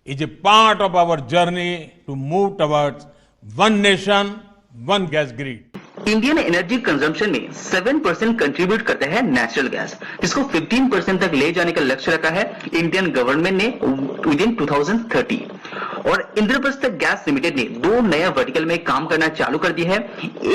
is a part of our journey to move towards one nation, one gas grid. Indian energy consumption में 7% contribute करता है natural gas, जिसको 15% तक ले जाने का लक्ष्य रखा है इंडियन गवर्नमेंट ने विद इन 2030। और इंद्रप्रस्थ गैस लिमिटेड ने 2 नया वर्टिकल में काम करना चालू कर दिया है।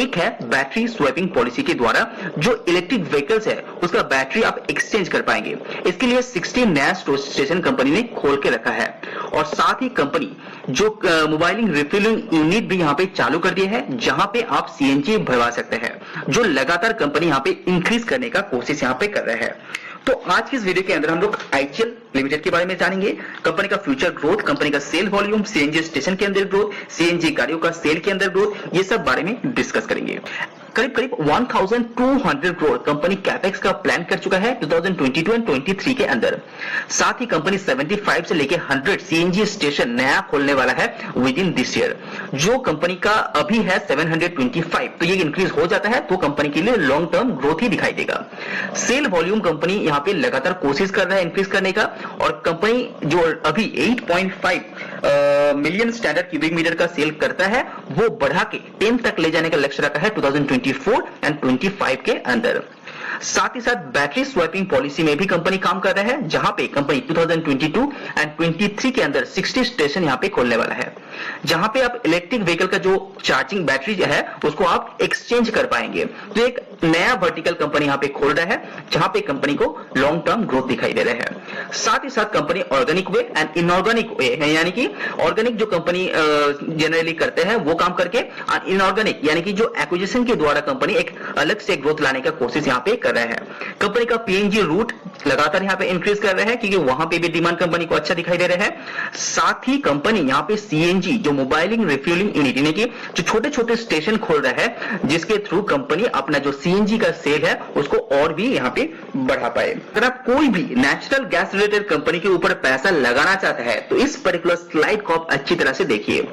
एक है बैटरी स्वैपिंग पॉलिसी के द्वारा, जो इलेक्ट्रिक व्हीकल्स है उसका बैटरी आप एक्सचेंज कर पाएंगे। इसके लिए 60 नया स्टेशन कंपनी ने खोल के रखा है। और साथ ही कंपनी जो मोबाइलिंग रिफिलिंग यूनिट भी यहाँ पे चालू कर दिया है, जहां पे आप सीएनजी भरवा सकते हैं, जो लगातार कंपनी यहाँ पे इंक्रीज करने का कोशिश यहाँ पे कर रहा है। तो आज की इस वीडियो के अंदर हम लोग आईचीएल लिमिटेड के बारे में जानेंगे, कंपनी का फ्यूचर ग्रोथ, कंपनी का सेल वॉल्यूम, सीएनजी स्टेशन के अंदर ग्रोथ, सीएनजी गाड़ियों का सेल के अंदर ग्रोथ, ये सब बारे में डिस्कस करेंगे। करीब 1200 करोड़ कंपनी कैपेक्स का प्लान कर चुका है 2022 और 23 के अंदर। साथ ही कंपनी 75 से लेके 100 सीएनजी स्टेशन नया खोलने वाला है विद इन दिस ईयर। जो कंपनी का अभी है 725, तो ये इंक्रीज हो जाता है तो कंपनी के लिए लॉन्ग टर्म ग्रोथ ही दिखाई देगा। सेल वॉल्यूम कंपनी यहाँ पे लगातार कोशिश कर रहा है इंक्रीज करने का, और कंपनी जो अभी 8.5 मिलियन स्टैंडर्ड क्यूबिक मीटर का सेल करता है, वो बढ़ा के 10 तक ले जाने का लक्ष्य रखा है 2024 एंड 25 के अंदर। साथ ही साथ बैटरी स्वैपिंग पॉलिसी में भी कंपनी काम कर रहा है, जहां पे कंपनी 2022 एंड 23 के अंदर 60 स्टेशन यहां पे खोलने वाला है, जहां पे आप इलेक्ट्रिक व्हीकल का जो चार्जिंग बैटरी है उसको आप एक्सचेंज कर पाएंगे। तो एक नया वर्टिकल कंपनी यहां पे खोल रहा है, जहां पे कंपनी को लॉन्ग टर्म ग्रोथ दिखाई दे रहा है। साथ ही साथ company organic way and inorganic way, यानी कि ऑर्गेनिक जो कंपनी जनरली करते हैं वो काम करके, इनऑर्गेनिक यानी कि जो एक्विजिशन के द्वारा कंपनी एक अलग से ग्रोथ लाने का कोशिश यहाँ पे कर रहा है। कंपनी का पीएनजी रूट लगातार यहाँ पे इंक्रीज कर रहा है, क्योंकि वहां पे भी डिमांड कंपनी को अच्छा दिखाई दे रहा है। साथ ही कंपनी यहाँ पे सीएनजी जो मोबाइलिंग रिफ्यूलिंग यूनिट यानी कि जो छोटे छोटे स्टेशन खोल रहा है, जिसके थ्रू कंपनी अपना जो सीएनजी का सेल है उसको और भी यहाँ पे बढ़ा पाए। अगर आप कोई भी नेचुरल गैस रिलेटेड कंपनी के ऊपर पैसा लगाना चाहता है तो इस पर्टिकुलर स्लाइड को आप अच्छी तरह से देखिए।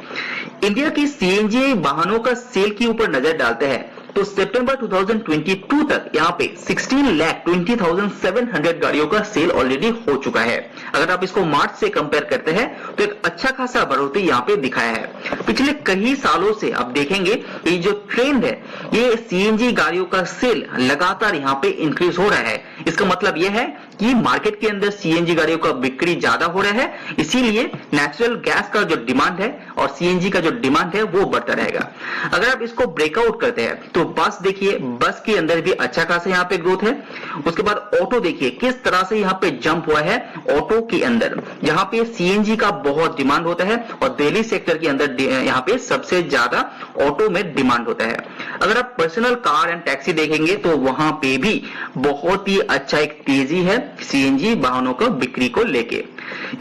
इंडिया की सीएनजी वाहनों का सेल के ऊपर नजर डालते हैं तो सितंबर 2022 तक यहाँ पे 16,20,700 गाड़ियों का सेल ऑलरेडी हो चुका है। अगर आप इसको मार्च से कंपेयर करते हैं तो एक अच्छा खासा बढ़ोतरी यहाँ पे दिखाया है। पिछले कई सालों से आप देखेंगे ये जो ट्रेंड है, ये सीएनजी गाड़ियों का सेल लगातार यहाँ पे इंक्रीज हो रहा है। इसका मतलब यह है कि मार्केट के अंदर सीएनजी गाड़ियों का बिक्री ज्यादा हो रहा है, इसीलिए नेचुरल गैस का जो डिमांड है और सीएनजी का जो डिमांड है वो बढ़ता रहेगा। अगर आप इसको ब्रेकआउट करते हैं तो बस देखिए, बस के अंदर भी अच्छा खासा यहाँ पे ग्रोथ है। उसके बाद ऑटो देखिए किस तरह से यहाँ पे जंप हुआ है ऑटो के अंदर, यहाँ पे सीएनजी का बहुत डिमांड होता है और दिल्ली सेक्टर के अंदर यहाँ पे सबसे ज्यादा ऑटो में डिमांड होता है। अगर आप पर्सनल कार एंड टैक्सी देखेंगे तो वहां पे भी बहुत ही अच्छा एक तेजी है सीएनजी वाहनों को बिक्री को लेके।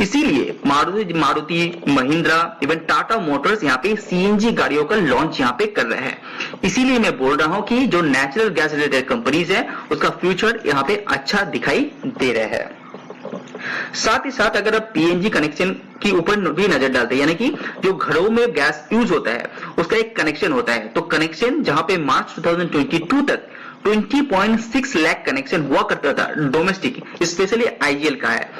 इसीलिए मारुति, महिंद्रा, इवन टाटा मोटर्स यहाँ पे सीएनजी गाड़ियों का लॉन्च यहाँ पे कर रहे हैं। इसीलिए मैं बोल रहा हूँ कि जो नेचुरल गैस रिलेटेड कंपनीज है उसका फ्यूचर यहाँ पे अच्छा दिखाई दे रहा है। साथ ही साथ अगर आप पीएनजी कनेक्शन के ऊपर भी नजर डालते हैं, यानी कि जो घरों में गैस यूज होता है उसका एक कनेक्शन होता है, तो कनेक्शन जहां पे मार्च 2022 तक 20.6 लाख कनेक्शन हुआ करता था डोमेस्टिक, स्पेशली आईजीएल का है,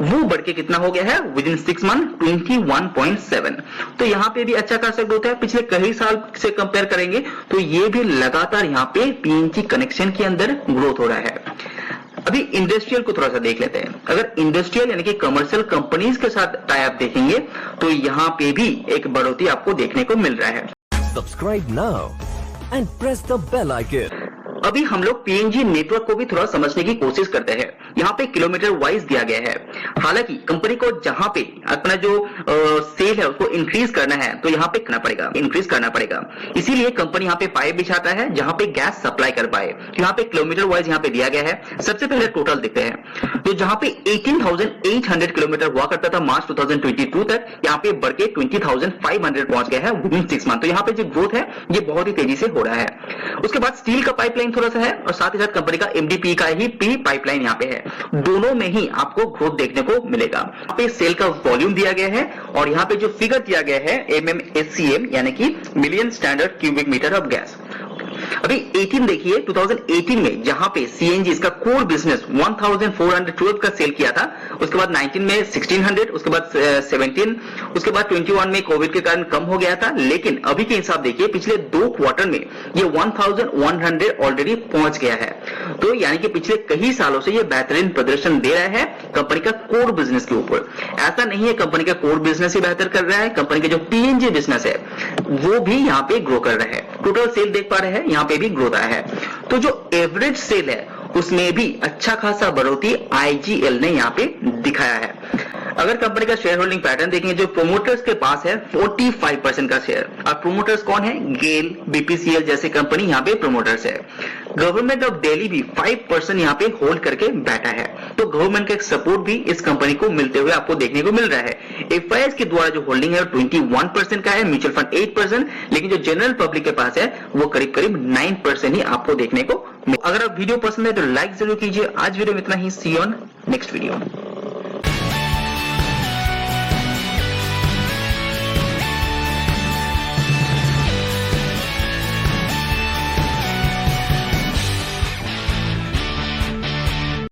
वो बढ़ के कितना हो गया है विद इन 6 मंथ 21.7। तो यहाँ पे भी अच्छा खासा ग्रोथ है। पिछले कई साल से कंपेयर करेंगे तो ये भी लगातार यहाँ पे पीएनजी कनेक्शन के अंदर ग्रोथ हो रहा है। अभी इंडस्ट्रियल को थोड़ा सा देख लेते हैं। अगर इंडस्ट्रियल यानी कि कमर्शियल कंपनीज के साथ टाई अप देखेंगे तो यहाँ पे भी एक बढ़ोतरी आपको देखने को मिल रहा है। Subscribe now and press the bell icon. अभी हम लोग पीएनजी नेटवर्क को भी थोड़ा समझने की कोशिश करते हैं। यहाँ पे किलोमीटर वाइज दिया गया है। हालांकि कंपनी को जहां पे अपना जो सेल है उसको इंक्रीज करना है तो यहाँ पे इंक्रीज करना पड़ेगा। इसीलिए कंपनी यहाँ पे पाइप बिछाता है जहां पे गैस सप्लाई कर पाए। तो यहाँ पे किलोमीटर वाइज यहाँ पे दिया गया है। सबसे पहले टोटल देखते हैं, तो जहां पे 18,800 किलोमीटर हुआ करता था मार्च 2022 तक, यहाँ पे बढ़ के 20,500 पहुंच गया है विद इन 6 मंथ। तो यहाँ पे जो ग्रोथ है ये बहुत ही तेजी से हो रहा है। उसके बाद स्टील का पाइपलाइन थोड़ा सा है और साथ ही साथ कंपनी का एमडीपी का ही पी पाइपलाइन यहाँ पे है। दोनों में ही आपको ग्रोथ देखने को मिलेगा। यहाँ पे सेल का वॉल्यूम दिया गया है और यहाँ पे जो फिगर दिया गया है MMSCM यानी कि million standard cubic metre of gas. अभी 18 देखिए, 2018 में जहां पे सीएनजी इसका कोर बिजनेस 1412 का सेल किया था, उसके बाद 19 में 1600, उसके बाद 17, उसके बाद 21 में कोविड के कारण कम हो गया था, लेकिन अभी के हिसाब देखिए पिछले 2 क्वार्टर में ये 1100 ऑलरेडी पहुंच गया है। तो यानी कि पिछले कई सालों से ये बेहतरीन प्रदर्शन दे रहा है कंपनी का कोर बिजनेस के ऊपर। ऐसा नहीं है कंपनी का कोर बिजनेस ही बेहतर कर रहा है, कंपनी का जो पीएनजी बिजनेस है वो भी यहाँ पे ग्रो कर रहा है। टोटल सेल देख पा रहे हैं, यहाँ पे भी ग्रोथ आया है। तो जो एवरेज सेल है उसमें भी अच्छा खासा बढ़ोतरी आईजीएल ने यहाँ पे दिखाया है। अगर कंपनी का शेयर होल्डिंग पैटर्न देखेंगे, जो प्रोमोटर्स के पास है 45% का शेयर। और प्रोमोटर्स कौन है? गेल, बीपीसीएल जैसे कंपनी यहाँ पे प्रोमोटर्स है। गवर्नमेंट ऑफ दिल्ली भी 5% यहाँ पे होल्ड करके बैठा है। तो गवर्नमेंट का एक सपोर्ट भी इस कंपनी को मिलते हुए आपको देखने को मिल रहा है। एफआईएस के द्वारा जो होल्डिंग है 21% का है, म्यूचुअल फंड 8%, लेकिन जो जनरल पब्लिक के पास है वो करीब करीब 9% ही आपको देखने को। अगर आप वीडियो पसंद है तो लाइक जरूर कीजिए। आज वीडियो में इतना ही। सी यू ऑन नेक्स्ट वीडियो।